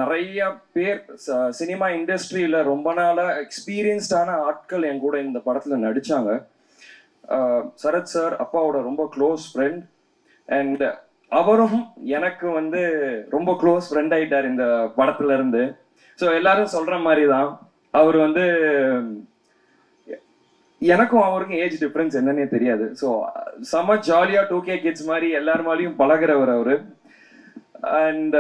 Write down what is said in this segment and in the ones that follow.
நிறைய பேர் சினிமா இண்டஸ்ட்ரியில் ரொம்ப நாளாக எக்ஸ்பீரியன்ஸ்டான ஆட்கள் என் கூட இந்த படத்தில் நடித்தாங்க. சரத் சார் அப்பாவோட ரொம்ப க்ளோஸ் ஃப்ரெண்ட், அண்ட் அவரும் எனக்கு வந்து ரொம்ப க்ளோஸ் ஃப்ரெண்ட் ஆகிட்டார் இந்த படத்துல இருந்து. ஸோ எல்லாரும் சொல்கிற மாதிரி தான் அவர் வந்து எனக்கும் அவருக்கும் ஏஜ் டிஃப்ரென்ஸ் என்னன்னே தெரியாது. ஸோ செம்ம ஜாலியாக 2K கிட்ஸ் மாதிரி எல்லாருமாலையும் பழகிறவர் அவர். அண்ட்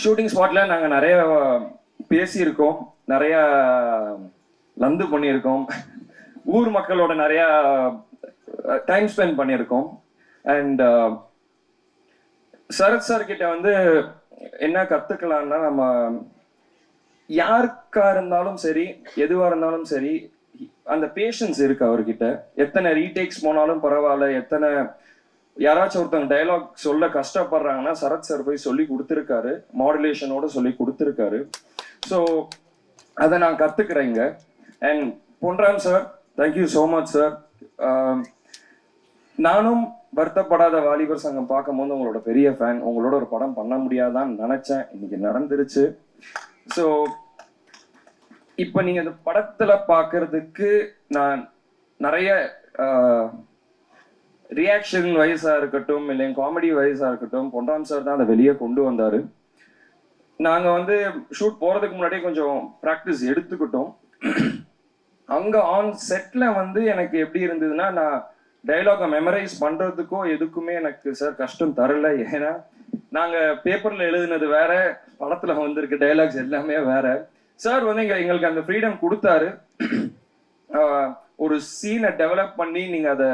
ஷூட்டிங் ஸ்பாட்டில் நாங்கள் நிறைய பேசியிருக்கோம், நிறையா லந்து பண்ணியிருக்கோம், ஊர் மக்களோட நிறையா டைம் ஸ்பெண்ட் பண்ணியிருக்கோம். அண்ட் சரத் சார் கிட்ட வந்து என்ன கற்றுக்கலான்னா, நம்ம யாருக்கா இருந்தாலும் சரி, எதுவாக இருந்தாலும் சரி, அந்த பேஷன்ஸ் இருக்கு அவர்கிட்ட. எத்தனை ரீடேக்ஸ் போனாலும் பரவாயில்ல, எத்தனை யாராச்சும் ஒருத்தவங்க டைலாக் சொல்ல கஷ்டப்படுறாங்கன்னா சரத் சார் போய் சொல்லி கொடுத்துருக்காரு, மாடுலேஷனோட சொல்லி கொடுத்துருக்காரு. ஸோ அதை நான் கற்றுக்குறேங்க. And Ponram sir, thank you so much sir. நானும் வருத்தப்படாத வாலிபர் சங்கம் பார்க்கும்போது உங்களோட பெரிய ஃபேன். உங்களோட ஒரு படம் பண்ண முடியாதான்னு நினச்சேன், இன்னைக்கு நடந்துருச்சு. ஸோ இப்போ நீங்கள் இந்த படத்தில் பார்க்கறதுக்கு நான் நிறைய ரியாக்ஷன் வைஸாக இருக்கட்டும், இல்லை காமெடி வைஸாக இருக்கட்டும், பொன்ராம் சார் தான் அதை வெளியே கொண்டு வந்தார். நாங்கள் வந்து ஷூட் போகிறதுக்கு முன்னாடியே கொஞ்சம் ப்ராக்டிஸ் எடுத்துக்கிட்டோம். அங்கே ஆன் செட்டில் வந்து எனக்கு எப்படி இருந்ததுன்னா, நான் டைலாகை மெமரைஸ் பண்ணுறதுக்கோ எதுக்குமே எனக்கு சார் கஷ்டம் தரல. ஏன்னா நாங்கள் பேப்பரில் எழுதுனது வேற, படத்தில் வந்திருக்க டைலாக்ஸ் எல்லாமே வேற. சார் வந்து எங்களுக்கு அந்த ஃப்ரீடம் கொடுத்தாரு. ஒரு சீனை டெவலப் பண்ணி நீங்கள் அதை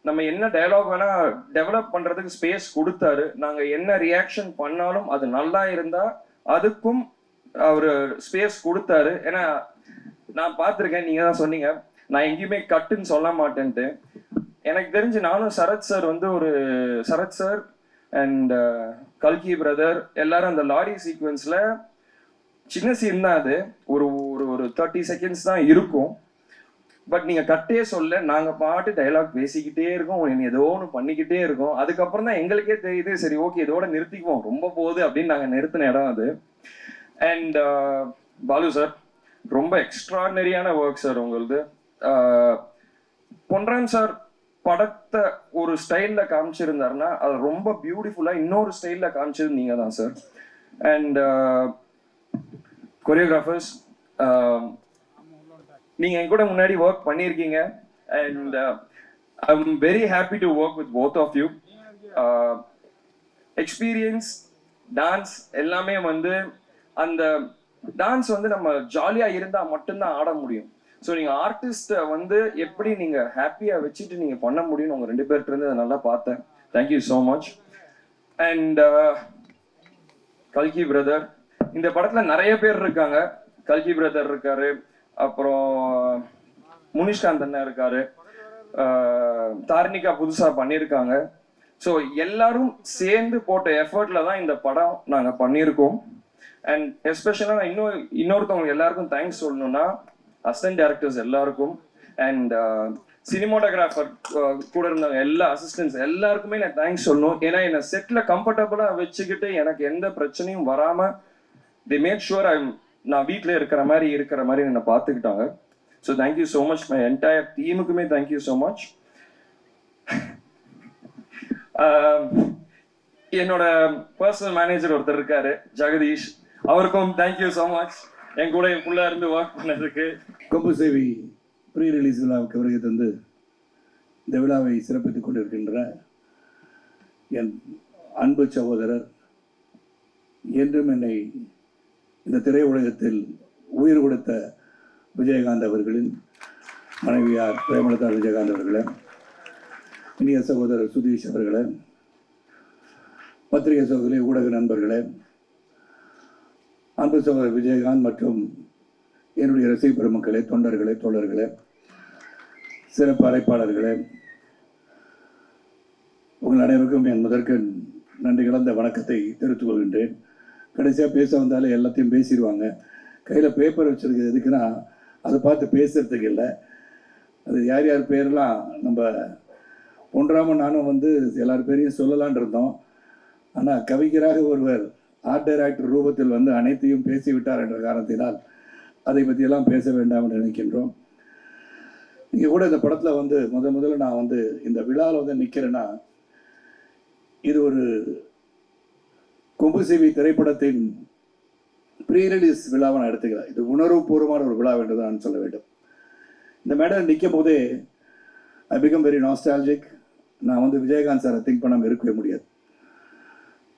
நம்ம என்ன டைலாக் வேணால் டெவலப் பண்ணுறதுக்கு ஸ்பேஸ் கொடுத்தாரு. நாங்கள் என்ன ரியாக்ஷன் பண்ணாலும் அது நல்லா இருந்தால் அதுக்கும் அவர் ஸ்பேஸ் கொடுத்தாரு. ஏன்னா நான் பார்த்துருக்கேன், நீங்கள் தான் சொன்னீங்க நான் எங்கேயுமே கட்டுன்னு சொல்ல மாட்டேன்ட்டு. எனக்கு தெரிஞ்சு நானும் சரத் சார் வந்து சரத் சார் அண்ட் கல்கி பிரதர் எல்லாரும் அந்த லாரி சீக்வன்ஸில் சின்ன சீன் தான் அது, ஒரு ஒரு 30 செகண்ட்ஸ் தான் இருக்கும். பட் நீங்கள் கட்டே சொல்ல, நாங்கள் பாட்டு டைலாக் பேசிக்கிட்டே இருக்கோம், ஏதோ ஒன்று பண்ணிக்கிட்டே இருக்கோம். அதுக்கப்புறம் தான் எங்களுக்கே தெரியுது, சரி ஓகே இதோட நிறுத்திக்குவோம், ரொம்ப போகுது அப்படின்னு நாங்கள் நிறுத்தின இடம் அது. அண்ட் பாலு சார், ரொம்ப எக்ஸ்ட்ராடனரியான ஒர்க் சார் உங்களது. பொன்ராம் சார் படத்தை ஒரு ஸ்டைலில் காமிச்சிருந்தாருன்னா அது ரொம்ப பியூட்டிஃபுல்லாக இன்னொரு ஸ்டைலில் காமிச்சது நீங்கள் தான் சார். அண்ட் கொரியோகிராஃபர்ஸ், நீங்கள் என் கூட முன்னாடி ஒர்க் பண்ணியிருக்கீங்க. And I am very happy to work with both of you. Experience, dance எல்லாமே வந்து அந்த டான்ஸ் வந்து நம்ம ஜாலியாக இருந்தால் மட்டும்தான் ஆட முடியும். ஸோ நீங்கள் ஆர்டிஸ்ட்டை வந்து எப்படி நீங்கள் ஹாப்பியாக வச்சுட்டு நீங்கள் பண்ண முடியும்னு உங்கள் 2 பேர்கிட்ட அதை நல்லா பார்த்தேன். Thank you so much. அண்ட் கல்கி பிரதர், இந்த படத்தில் நிறைய பேர் இருக்காங்க. கல்கி பிரதர் இருக்காரு, அப்புறம் முனிஷ்காந்த் அண்ணா இருக்காரு, தார்னிகா புதுசாக பண்ணியிருக்காங்க. ஸோ எல்லாரும் சேர்ந்து போட்ட எஃபர்ட்ல தான் இந்த படம் நாங்கள் பண்ணியிருக்கோம். அண்ட் எஸ்பெஷலாக இன்னொருத்தவங்க எல்லாருக்கும் தேங்க்ஸ் சொல்லணும்னா அசிஸ்டன்ட் டைரக்டர்ஸ் எல்லாருக்கும், அண்ட் சினிமாட்டோகிராஃபர் கூட இருந்தவங்க எல்லா அசிஸ்டன்ட்ஸ் எல்லாருக்குமே நான் தேங்க்ஸ் சொல்லணும். ஏன்னா என்னை செட்டில் கம்ஃபர்டபுளாக வச்சுக்கிட்டு எனக்கு எந்த பிரச்சனையும் வராமல் they made sure நான் வீட்டில் இருக்கிற மாதிரி என்னை பார்த்துக்கிட்டாங்க. So thank you so much. My entire டீமுக்குமே தேங்க்யூ ஸோ மச். என்னோட பர்சனல் மேனேஜர் ஒருத்தர் இருக்காரு, ஜெகதீஷ், அவருக்கும் தேங்க்யூ ஸோ மச் என் கூட என் பிள்ளை இருந்து ஒர்க் பண்ணதுக்கு. கொம்பு சேவி ப்ரீ ரிலீஸ் விழாவுக்கு வருகை தந்து இந்த விழாவை சிறப்பித்துக் கொண்டிருக்கின்ற என் அன்பு சகோதரர், என்றும் என்னை இந்த திரையுலகத்தில் உயிர் கொடுத்த விஜயகாந்த் அவர்களின் மனைவியார் பிரேமலதா விஜயகாந்த் அவர்களே, இனிய சகோதரர் சுதீஷ் அவர்களே, பத்திரிகை சகோதரி, ஊடக நண்பர்களே, அன்பு சகோதரர் விஜயகாந்த் மற்றும் என்னுடைய ரசிக பெருமக்களே, தொண்டர்களே, தோழர்களே, சிறப்பு அழைப்பாளர்களே, உங்கள் அனைவருக்கும் என் முதற்கண் நன்றி கலந்த வணக்கத்தை தெரிவித்துக் கொள்கின்றேன். கடைசியாக பேச வந்தாலே எல்லாத்தையும் பேசிடுவாங்க. கையில் பேப்பர் வச்சுருக்கிறது எதுக்குன்னா அதை பார்த்து பேசுறதுக்கு இல்லை. அது யார் யார் பேரெல்லாம் நம்ம பொன்ராமன் நானும் வந்து எல்லார் பேரையும் சொல்லலான் இருந்தோம். ஆனால் கவிஞராக ஒருவர் ஆர்ட் டைரக்டர் ரூபத்தில் வந்து அனைத்தையும் பேசிவிட்டார் என்ற காரணத்தினால் அதை பற்றியெல்லாம் பேச வேண்டாம் என்று நினைக்கின்றோம். இங்கே கூட இந்த படத்தில் வந்து முதல்ல நான் வந்து இந்த விழாவில் வந்து நிற்கிறேன்னா, இது ஒரு கொம்புசிவி திரைப்படத்தின் ப்ரீ ரிலீஸ் விழாவை நான் எடுத்துக்கிறேன். இது உணர்வுபூர்வமான ஒரு விழா என்று நான் சொல்ல வேண்டும். இந்த மேடம் நிற்கும் போதே ஐ பிகம் வெரி நாஸ்டாலஜிக். நான் வந்து விஜயகாந்த் சாரை திங்க் பண்ணாமல் இருக்கவே முடியாது.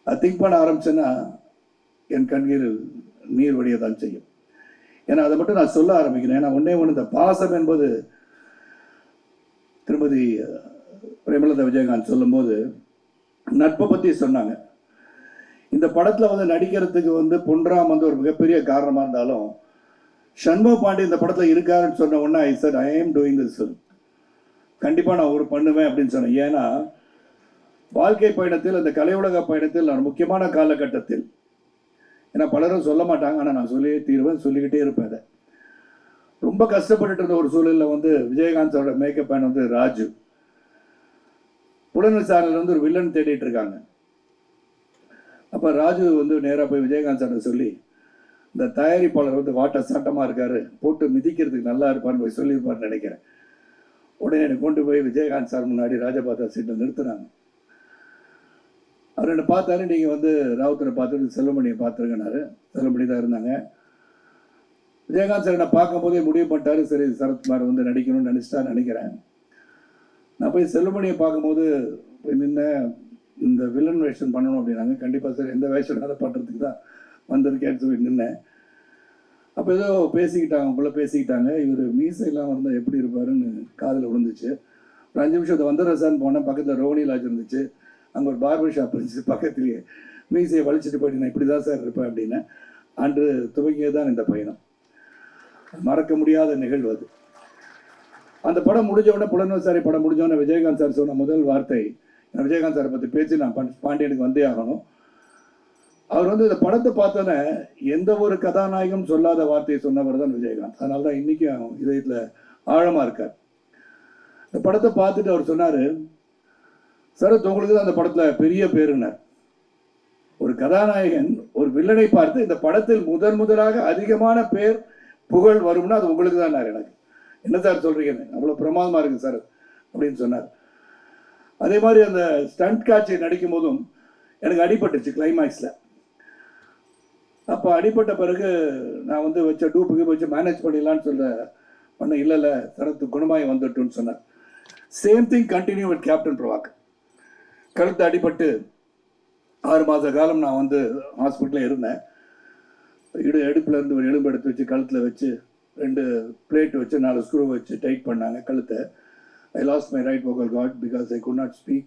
அது திங்க் பண்ண ஆரம்பிச்சேன்னா என் கண்ணீரில் நீர் வடிய தான் செய்யும். ஏன்னா அதை மட்டும் நான் சொல்ல ஆரம்பிக்கிறேன். ஏன்னா ஒன்றே ஒன்று, இந்த பாசம் என்பது திருமதி பிரேமலதா விஜயகாந்த் சொல்லும்போது நட்பை பற்றி சொன்னாங்க. இந்த படத்தில் வந்து நடிக்கிறதுக்கு வந்து பொன்ராம் வந்து ஒரு மிகப்பெரிய காரணமாக இருந்தாலும், சண்முக பாண்டி இந்த படத்தில் இருக்காருன்னு சொன்ன உடனே ஐ சார் ஐ ஆம் டூயிங் திஸ் ஃபில்ம், கண்டிப்பாக நான் ஒரு பண்ணுவேன் அப்படின்னு சொன்னேன். ஏன்னா வாழ்க்கை பயணத்தில், அந்த கலை உலக பயணத்தில் நான் முக்கியமான காலகட்டத்தில், ஏன்னா பலரும் சொல்ல மாட்டாங்க, ஆனால் நான் சொல்லியே தீர்வேன், சொல்லிக்கிட்டே இருப்பேன். அதை ரொம்ப கஷ்டப்பட்டுட்டு இருந்த ஒரு சூழலில் வந்து விஜயகாந்தோட மேக்கப் மேன் வந்து ராஜு, புலன் விசாரணையில் வந்து ஒரு வில்லன் தேடிட்டு இருக்காங்க. அப்போ ராஜு வந்து நேராக போய் விஜயகாந்த் சார்ட்ட சொல்லி, இந்த தயாரிப்பாளர் வந்து வாட்ட சாட்டமாக இருக்காரு, போட்டு மிதிக்கிறதுக்கு நல்லா இருப்பார்னு போய் சொல்லியிருப்பார்னு நினைக்கிறேன். உடனே என்னை கொண்டு போய் விஜயகாந்த் சார் முன்னாடி ராஜபாத்தா சீட்டை நிறுத்துனாங்க. அவர் என்னை பார்த்தாரு, நீங்கள் வந்து ராவுத்தரை பார்த்துட்டு செல்வமணியை பார்த்துருங்கனாரு. செல்வமணி தான் இருந்தாங்க. விஜயகாந்த் சார் என்னை பார்க்கும்போதே முடிவு பண்ணிட்டாரு, சரி சரத்குமார் வந்து நடிக்கணும்னு நினச்சிட்டான்னு நினைக்கிறேன். நான் போய் செல்வமணியை பார்க்கும்போது போய் நின்று இந்த வில்லன் வேஷன் பண்ணணும் அப்படின்னாங்க. கண்டிப்பாக சார், எந்த வேஷம் அதை பண்ணுறதுக்கு தான் வந்திருக்கேன்னு சொல்லி நின்னேன். அப்போ ஏதோ பேசிக்கிட்டாங்க, உங்களை பேசிக்கிட்டாங்க. இவர் மீசை இல்லாமல் இருந்தால் எப்படி இருப்பாருன்னு காதில் விழுந்துச்சு. ஒரு 5 நிமிஷத்தை வந்துடுற சார்னு போனேன். பக்கத்தில் ரோஹிணி லாட்ஜ் இருந்துச்சு, அங்கே ஒரு பார்பர் ஷாப் இருந்துச்சு பக்கத்துலேயே. மீசையை வலிச்சுட்டு போயிட்டு நான் இப்படி தான் சார் இருப்பேன் அப்படின்னு. அன்று துவங்கியது தான் இந்த பயணம். மறக்க முடியாத நிகழ்வு அது. அந்த படம் முடிஞ்ச உடனே, புலன்விசாரி படம் முடிஞ்ச உடனே விஜயகாந்த் சார் சொன்ன முதல் வார்த்தை, விஜயகாந்த் சாரை பற்றி பேச்சு நான் பாண்டியனுக்கு வந்தே ஆகணும். அவர் வந்து இந்த படத்தை பார்த்தோன்னே எந்த ஒரு கதாநாயகம் சொல்லாத வார்த்தையை சொன்னவர் தான் விஜயகாந்த். அதனால தான் இன்றைக்கும் இதயத்தில் ஆழமாக இருக்கார். இந்த படத்தை பார்த்துட்டு அவர் சொன்னார், சரத் உங்களுக்கு தான் அந்த படத்தில் பெரிய பேருன்னார். ஒரு கதாநாயகன் ஒரு வில்லனை பார்த்து இந்த படத்தில் முதலாக அதிகமான பேர் புகழ் வரும்னா அது உங்களுக்கு தான். எனக்கு என்ன சார் சொல்றீங்க, அவ்வளோ பிரமாதமாக இருக்கு சார் அப்படின்னு சொன்னார். அதே மாதிரி அந்த ஸ்டண்ட் காட்சி நடிக்கும் போதும் எனக்கு அடிபட்டுச்சு கிளைமேக்ஸில். அப்போ அடிபட்ட பிறகு நான் வந்து வச்ச டூப்புக்கு வச்சு மேனேஜ் பண்ணிடலான்னு பண்ண இல்லை சரத்து குணமாய் வந்துட்டுன்னு சொன்னார். Same thing continue with captain Prabhakar. கழுத்து அடிபட்டு 6 மாத காலம் நான் வந்து ஹாஸ்பிட்டலில் இருந்தேன். எடுப்பில் இருந்து ஒரு எலும்பு எடுத்து வச்சு கழுத்தில் வச்சு 2 பிளேட் வச்சு 4 ஸ்க்ரூ வச்சு டைட் பண்ணாங்க கழுத்தை. ஐ last my right vocal cord because I could not speak.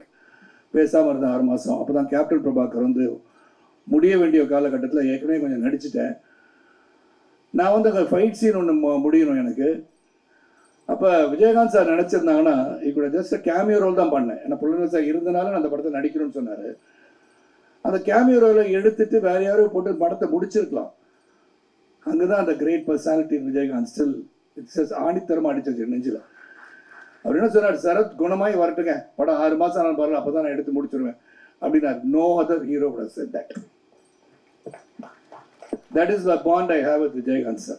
பேசாமல் இருந்தேன் 6 மாதம். அப்போ தான் கேப்டன் பிரபாகர் வந்து முடிய வேண்டிய காலகட்டத்தில் ஏற்கனவே கொஞ்சம் நடிச்சிட்டேன். நான் வந்து அங்கே ஃபைட் சீன் ஒன்று முடியணும் எனக்கு. அப்போ விஜயகாந்த் சார் நினச்சிருந்தாங்கன்னா கூட ஜஸ்ட் கேமியோ ரோல் தான் பண்ணேன். ஏன்னா புலன் சார் இருந்தனால நான் அந்த படத்தை நடிக்கணும்னு சொன்னார். அந்த கேமியோ ரோலை எடுத்துட்டு வேற யாரும் போட்டு படத்தை முடிச்சிருக்கலாம். அங்கே தான் அந்த great personality Vijayakanth still it's ஆணித்தரமாக அடிச்சிருச்சு நெஞ்சில். அவர் என்ன சொன்னார், சரத் குணமாய் வரட்டுங்க, படம் 6 மாதம் நான் பாருங்க, அப்போ தான் நான் எடுத்து முடிச்சிருவேன் அப்படின்னாரு. No other hero would have said that. That is the bond I have with Vijaykanth sir.